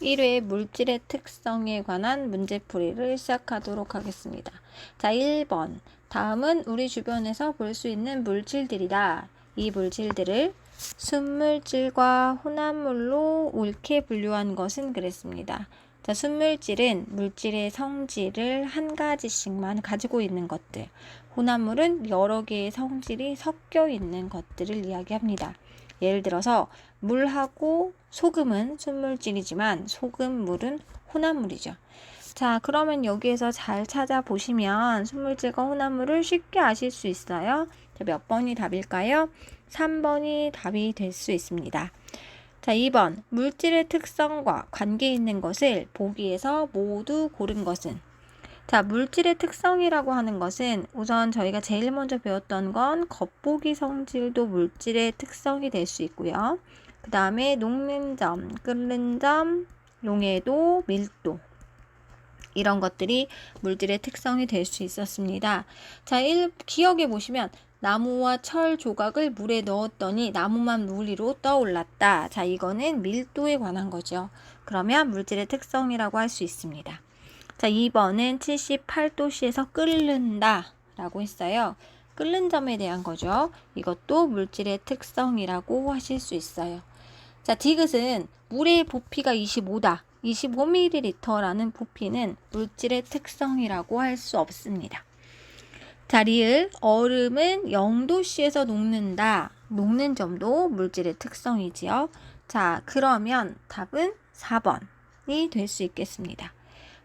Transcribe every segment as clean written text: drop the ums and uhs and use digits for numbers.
1회 물질의 특성에 관한 문제풀이를 시작하도록 하겠습니다. 자, 1번. 다음은 우리 주변에서 볼 수 있는 물질들이다. 이 물질들을 순물질과 혼합물로 옳게 분류한 것은 그랬습니다. 자, 순물질은 물질의 성질을 한 가지씩만 가지고 있는 것들, 혼합물은 여러 개의 성질이 섞여 있는 것들을 이야기합니다. 예를 들어서 물하고 소금은 순물질이지만 소금물은 혼합물이죠. 자, 그러면 여기에서 잘 찾아보시면 순물질과 혼합물을 쉽게 아실 수 있어요. 자, 몇 번이 답일까요? 3번이 답이 될 수 있습니다. 자, 2번. 물질의 특성과 관계 있는 것을 보기에서 모두 고른 것은? 자, 물질의 특성이라고 하는 것은 우선 저희가 제일 먼저 배웠던 건 겉보기 성질도 물질의 특성이 될 수 있고요. 그 다음에 녹는 점, 끓는 점, 용해도, 밀도, 이런 것들이 물질의 특성이 될 수 있었습니다. 자, 기억해 보시면 나무와 철 조각을 물에 넣었더니 나무만 물 위로 떠올랐다. 자, 이거는 밀도에 관한 거죠. 그러면 물질의 특성이라고 할 수 있습니다. 자, 2번은 78도씨에서 끓는다 라고 했어요. 끓는 점에 대한 거죠. 이것도 물질의 특성이라고 하실 수 있어요. 자, 디귿은 물의 부피가 25다. 25ml라는 부피는 물질의 특성이라고 할 수 없습니다. 자, 리을 얼음은 0도씨에서 녹는다. 녹는 점도 물질의 특성이지요. 자, 그러면 답은 4번이 될 수 있겠습니다.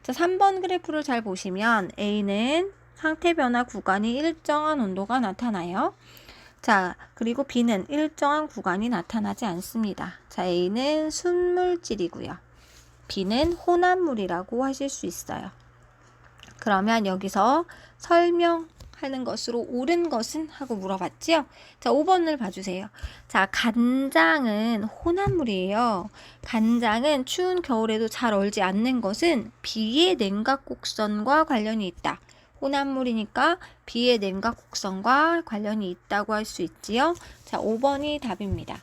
자, 3번 그래프를 잘 보시면 A는 상태 변화 구간이 일정한 온도가 나타나요. 자, 그리고 B는 일정한 구간이 나타나지 않습니다. 자, A는 순물질이고요. B는 혼합물이라고 하실 수 있어요. 그러면 여기서 설명하는 것으로 옳은 것은? 하고 물어봤죠? 자, 5번을 봐주세요. 자, 간장은 혼합물이에요. 간장은 추운 겨울에도 잘 얼지 않는 것은 비의 냉각 곡선과 관련이 있다. 혼합물이니까 비의 냉각 곡선과 관련이 있다고 할 수 있지요. 자, 5번이 답입니다.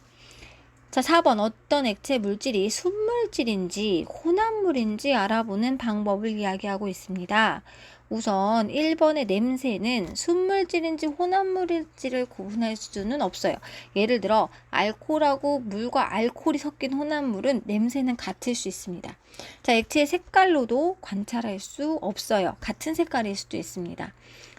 자, 4번. 어떤 액체 물질이 순물질인지 혼합물인지 알아보는 방법을 이야기하고 있습니다. 우선 1번의 냄새는 순물질인지 혼합물인지를 구분할 수는 없어요. 예를 들어 알코올하고 물과 알코올이 섞인 혼합물은 냄새는 같을 수 있습니다. 자, 액체의 색깔로도 관찰할 수 없어요. 같은 색깔일 수도 있습니다.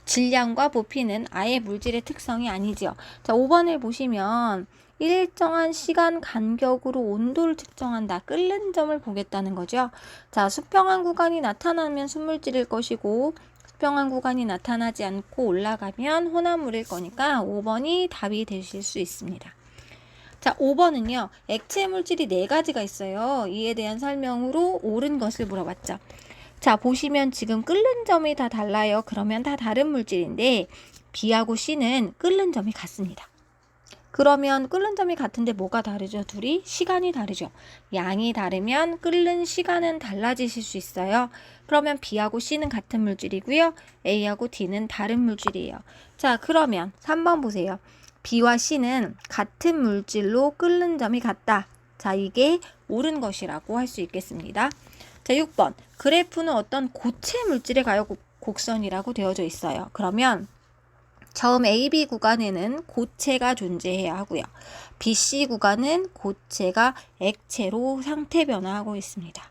질량과 부피는 아예 물질의 특성이 아니죠. 자, 5번을 보시면 일정한 시간 간격으로 온도를 측정한다. 끓는 점을 보겠다는 거죠. 자, 수평한 구간이 나타나면 순물질일 것이고 수평한 구간이 나타나지 않고 올라가면 혼합물일 거니까 5번이 답이 되실 수 있습니다. 자, 5번은요. 액체 물질이 4가지가 있어요. 이에 대한 설명으로 옳은 것을 물어봤죠. 자, 보시면 지금 끓는 점이 다 달라요. 그러면 다 다른 물질인데 B하고 C는 끓는 점이 같습니다. 그러면 끓는 점이 같은데 뭐가 다르죠? 둘이 시간이 다르죠. 양이 다르면 끓는 시간은 달라지실 수 있어요. 그러면 B하고 C는 같은 물질이고요. A하고 D는 다른 물질이에요. 자, 그러면 3번 보세요. B와 C는 같은 물질로 끓는 점이 같다. 자, 이게 옳은 것이라고 할 수 있겠습니다. 자, 6번. 그래프는 어떤 고체 물질의 가요 곡선이라고 되어져 있어요. 그러면 처음 AB 구간에는 고체가 존재해야 하고요. BC 구간은 고체가 액체로 상태 변화하고 있습니다.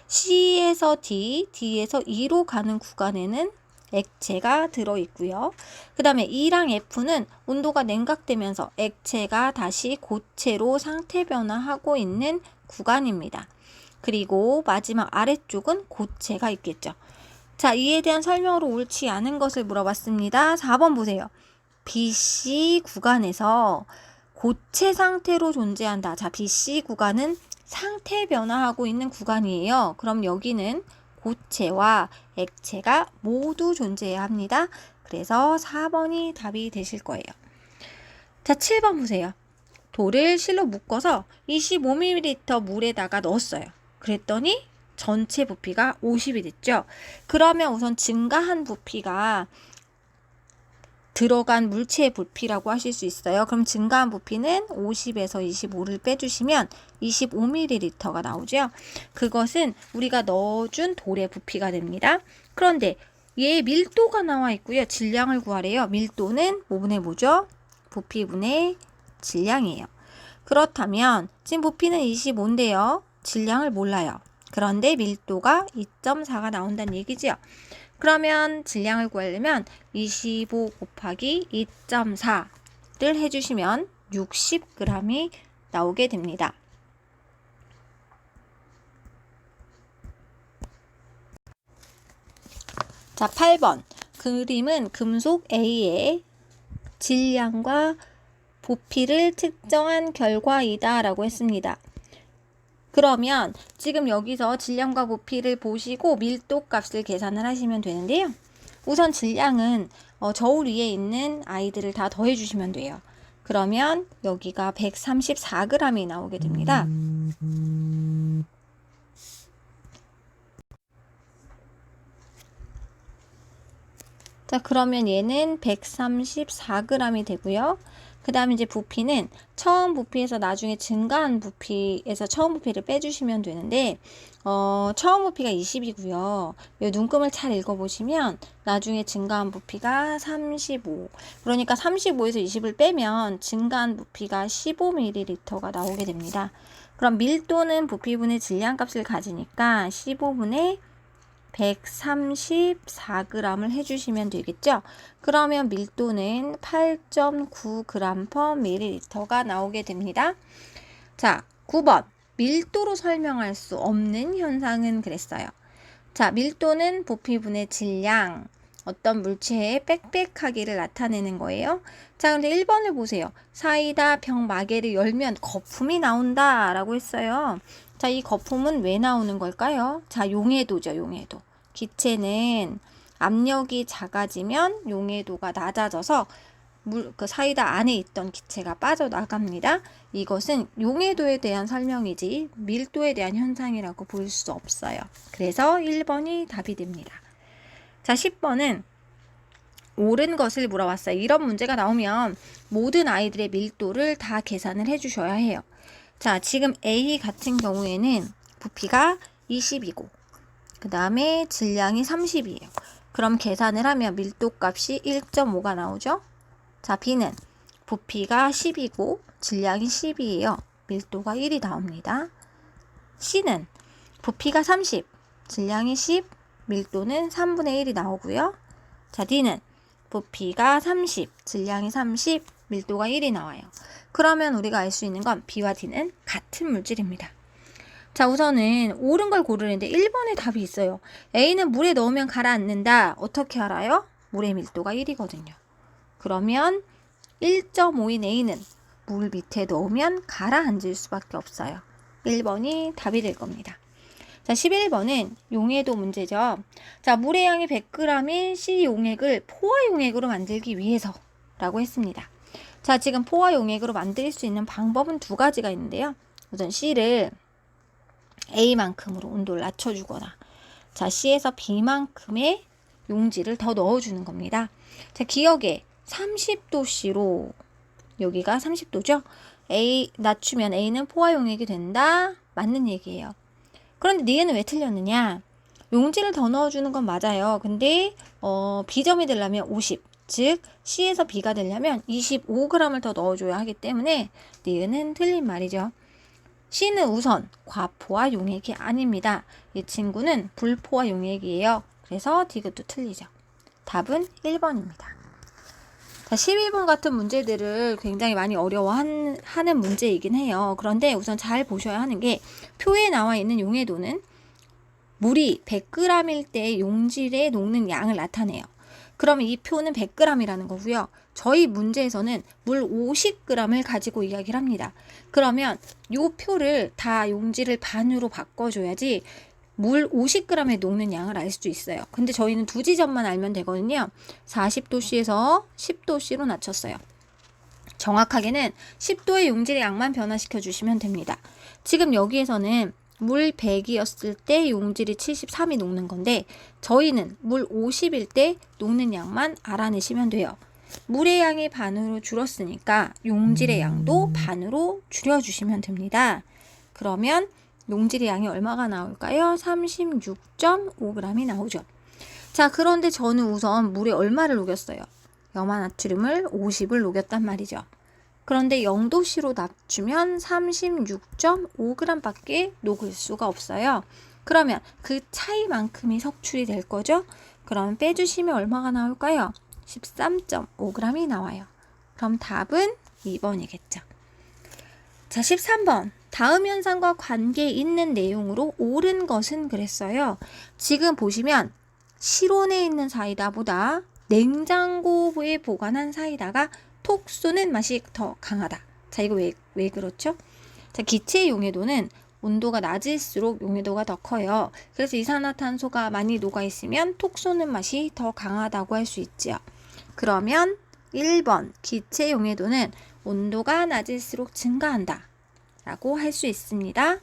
C에서 D, D에서 E로 가는 구간에는 액체가 들어있고요. 그 다음에 E랑 F는 온도가 냉각되면서 액체가 다시 고체로 상태 변화하고 있는 구간입니다. 그리고 마지막 아래쪽은 고체가 있겠죠. 자, 이에 대한 설명으로 옳지 않은 것을 물어봤습니다. 4번 보세요. BC 구간에서 고체 상태로 존재한다. 자, BC 구간은 상태 변화하고 있는 구간이에요. 그럼 여기는 고체와 액체가 모두 존재해야 합니다. 그래서 4번이 답이 되실 거예요. 자, 7번 보세요. 돌을 실로 묶어서 25ml 물에다가 넣었어요. 그랬더니 전체 부피가 50이 됐죠. 그러면 우선 증가한 부피가 들어간 물체의 부피라고 하실 수 있어요. 그럼 증가한 부피는 50에서 25를 빼주시면 25ml가 나오죠. 그것은 우리가 넣어준 돌의 부피가 됩니다. 그런데 얘 밀도가 나와 있고요. 질량을 구하래요. 밀도는 뭐분의 뭐죠? 부피분의 질량이에요. 그렇다면 지금 부피는 25인데요. 질량을 몰라요. 그런데 밀도가 2.4가 나온다는 얘기죠. 그러면 질량을 구하려면 25 곱하기 2.4를 해주시면 60g이 나오게 됩니다. 자, 8번. 그림은 금속 A의 질량과 부피를 측정한 결과이다 라고 했습니다. 그러면 지금 여기서 질량과 부피를 보시고 밀도 값을 계산을 하시면 되는데요. 우선 질량은 저울 위에 있는 아이들을 다 더해 주시면 돼요. 그러면 여기가 134g이 나오게 됩니다. 자, 그러면 얘는 134g이 되고요. 그 다음에 이제 부피는 처음 부피에서 나중에 증가한 부피에서 처음 부피를 빼주시면 되는데, 처음 부피가 20이고요. 이 눈금을 잘 읽어보시면 나중에 증가한 부피가 35. 그러니까 35에서 20을 빼면 증가한 부피가 15ml가 나오게 됩니다. 그럼 밀도는 부피분의 질량값을 가지니까 15분의 134g을 해주시면 되겠죠. 그러면 밀도는 8.9g/ml가 나오게 됩니다. 자, 9번. 밀도로 설명할 수 없는 현상은 그랬어요. 자, 밀도는 부피분의 질량, 어떤 물체의 빽빽하기를 나타내는 거예요. 자, 근데 1번을 보세요. 사이다 병 마개를 열면 거품이 나온다 라고 했어요. 자, 이 거품은 왜 나오는 걸까요? 자, 용해도죠, 용해도. 기체는 압력이 작아지면 용해도가 낮아져서 그 사이다 안에 있던 기체가 빠져나갑니다. 이것은 용해도에 대한 설명이지 밀도에 대한 현상이라고 볼 수 없어요. 그래서 1번이 답이 됩니다. 자, 10번은 옳은 것을 물어봤어요. 이런 문제가 나오면 모든 아이들의 밀도를 다 계산을 해주셔야 해요. 자, 지금 A 같은 경우에는 부피가 20이고 그 다음에 질량이 30이에요. 그럼 계산을 하면 밀도 값이 1.5가 나오죠. 자, B는 부피가 10이고 질량이 10이에요. 밀도가 1이 나옵니다. C는 부피가 30, 질량이 10, 밀도는 3분의 1이 나오고요. 자, D는 부피가 30, 질량이 30, 밀도가 1이 나와요. 그러면 우리가 알 수 있는 건 B와 D는 같은 물질입니다. 자, 우선은 옳은 걸 고르는데 1번에 답이 있어요. A는 물에 넣으면 가라앉는다. 어떻게 알아요? 물의 밀도가 1이거든요. 그러면 1.5인 A는 물 밑에 넣으면 가라앉을 수밖에 없어요. 1번이 답이 될 겁니다. 자, 11번은 용해도 문제죠. 자, 물의 양이 100g인 C 용액을 포화 용액으로 만들기 위해서 라고 했습니다. 자, 지금 포화 용액으로 만들 수 있는 방법은 두 가지가 있는데요. 우선 C를 A만큼으로 온도를 낮춰주거나, 자, C에서 B만큼의 용지를 더 넣어주는 겁니다. 자, 기억에 30도씨로, 여기가 30도죠? A 낮추면 A는 포화 용액이 된다. 맞는 얘기예요. 그런데 니에는 왜 틀렸느냐? 용지를 더 넣어주는 건 맞아요. 근데 B점이 되려면 50, 즉 C에서 B가 되려면 25g을 더 넣어줘야 하기 때문에 니은은 틀린 말이죠. C는 우선 과포화 용액이 아닙니다. 이 친구는 불포화 용액이에요. 그래서 D것도 틀리죠. 답은 1번입니다. 자, 12번 같은 문제들을 굉장히 많이 어려워하는 문제이긴 해요. 그런데 우선 잘 보셔야 하는 게 표에 나와 있는 용해도는 물이 100g일 때 용질에 녹는 양을 나타내요. 그러면 이 표는 100g이라는 거고요. 저희 문제에서는 물 50g을 가지고 이야기를 합니다. 그러면 이 표를 다 용질을 반으로 바꿔줘야지 물 50g에 녹는 양을 알 수 있어요. 근데 저희는 두 지점만 알면 되거든요. 40도씨에서 10도씨로 낮췄어요. 정확하게는 10도의 용질의 양만 변화시켜 주시면 됩니다. 지금 여기에서는 물 100이었을 때 용질이 73이 녹는 건데 저희는 물 50일 때 녹는 양만 알아내시면 돼요. 물의 양이 반으로 줄었으니까 용질의 양도 반으로 줄여주시면 됩니다. 그러면 용질의 양이 얼마가 나올까요? 36.5g이 나오죠. 자, 그런데 저는 우선 물에 얼마를 녹였어요? 염화나트륨을 50을 녹였단 말이죠. 그런데 0도씨로 낮추면 36.5g 밖에 녹을 수가 없어요. 그러면 그 차이만큼이 석출이 될 거죠? 그럼 빼주시면 얼마가 나올까요? 13.5g이 나와요. 그럼 답은 2번이겠죠. 자, 13번. 다음 현상과 관계 있는 내용으로 옳은 것은 그랬어요. 지금 보시면 실온에 있는 사이다보다 냉장고에 보관한 사이다가 톡 쏘는 맛이 더 강하다. 자, 이거 왜 그렇죠? 자, 기체의 용해도는 온도가 낮을수록 용해도가 더 커요. 그래서 이산화탄소가 많이 녹아있으면 톡 쏘는 맛이 더 강하다고 할 수 있죠. 그러면 1번 기체 용해도는 온도가 낮을수록 증가한다 라고 할 수 있습니다.